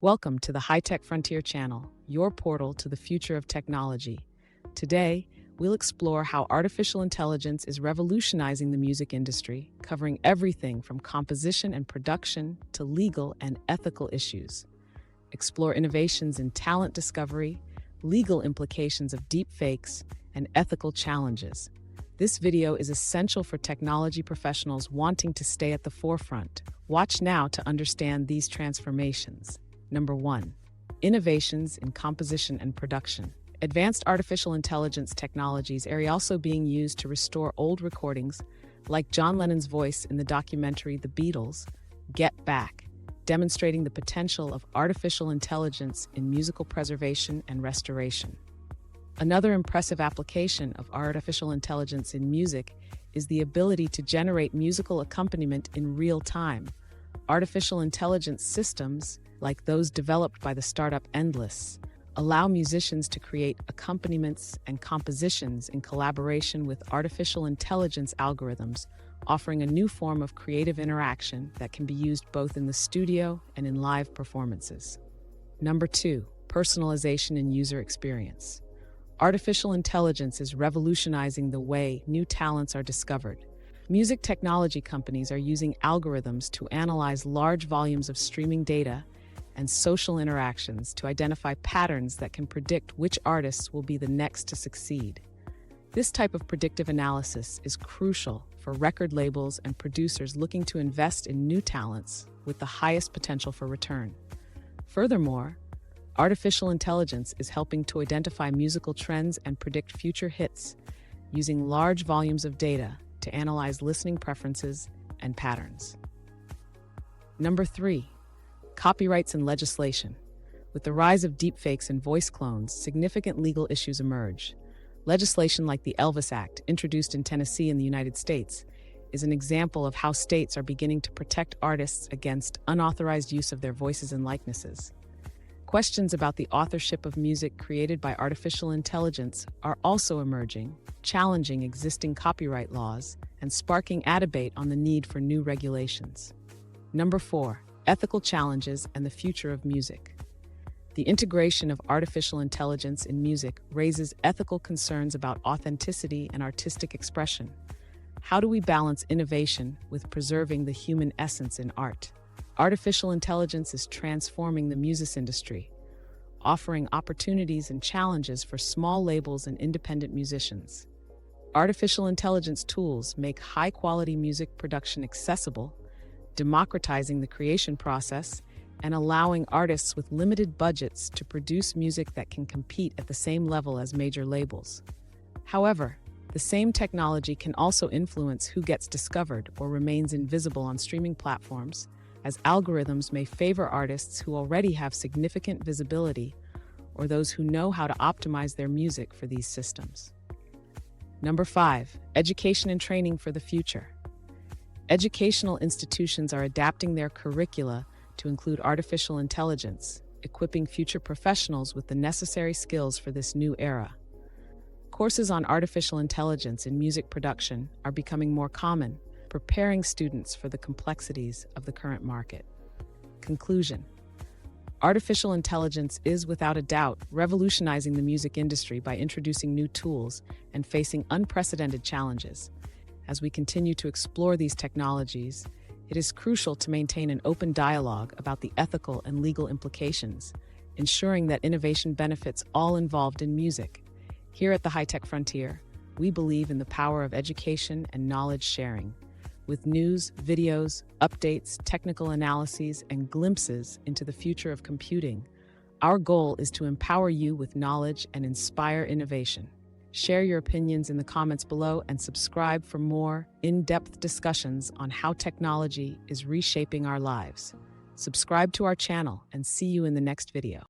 Welcome to the High-Tech Frontier channel, your portal to the future of technology. Today, we'll explore how artificial intelligence is revolutionizing the music industry, covering everything from composition and production to legal and ethical issues. Explore innovations in talent discovery, legal implications of deepfakes, and ethical challenges. This video is essential for technology professionals wanting to stay at the forefront. Watch now to understand these transformations. Number 1. Innovations in composition and production. Advanced artificial intelligence technologies are also being used to restore old recordings, like John Lennon's voice in the documentary The Beatles, Get Back, demonstrating the potential of artificial intelligence in musical preservation and restoration. Another impressive application of artificial intelligence in music is the ability to generate musical accompaniment in real time. Artificial intelligence systems, like those developed by the startup Endless, allow musicians to create accompaniments and compositions in collaboration with artificial intelligence algorithms, offering a new form of creative interaction that can be used both in the studio and in live performances. Number 2. Personalization and user experience. Artificial intelligence is revolutionizing the way new talents are discovered. Music technology companies are using algorithms to analyze large volumes of streaming data and social interactions to identify patterns that can predict which artists will be the next to succeed. This type of predictive analysis is crucial for record labels and producers looking to invest in new talents with the highest potential for return. Furthermore, artificial intelligence is helping to identify musical trends and predict future hits, using large volumes of data to analyze listening preferences and patterns. Number 3. Copyrights and legislation. With the rise of deepfakes and voice clones, significant legal issues emerge. Legislation like the Elvis Act, introduced in Tennessee in the United States, is an example of how states are beginning to protect artists against unauthorized use of their voices and likenesses. Questions about the authorship of music created by artificial intelligence are also emerging, challenging existing copyright laws and sparking a debate on the need for new regulations. Number 4. Ethical challenges and the future of music. The integration of artificial intelligence in music raises ethical concerns about authenticity and artistic expression. How do we balance innovation with preserving the human essence in art? Artificial intelligence is transforming the music industry, offering opportunities and challenges for small labels and independent musicians. Artificial intelligence tools make high-quality music production accessible, democratizing the creation process and allowing artists with limited budgets to produce music that can compete at the same level as major labels. However, the same technology can also influence who gets discovered or remains invisible on streaming platforms, as algorithms may favor artists who already have significant visibility or those who know how to optimize their music for these systems. Number 5. Education and training for the future. Educational institutions are adapting their curricula to include artificial intelligence, equipping future professionals with the necessary skills for this new era. Courses on artificial intelligence in music production are becoming more common, preparing students for the complexities of the current market. Conclusion. Artificial intelligence is, without a doubt, revolutionizing the music industry by introducing new tools and facing unprecedented challenges. As we continue to explore these technologies, it is crucial to maintain an open dialogue about the ethical and legal implications, ensuring that innovation benefits all involved in music. Here at the High-Tech Frontier, we believe in the power of education and knowledge sharing. With news, videos, updates, technical analyses, and glimpses into the future of computing, our goal is to empower you with knowledge and inspire innovation. Share your opinions in the comments below and subscribe for more in-depth discussions on how technology is reshaping our lives. Subscribe to our channel and see you in the next video.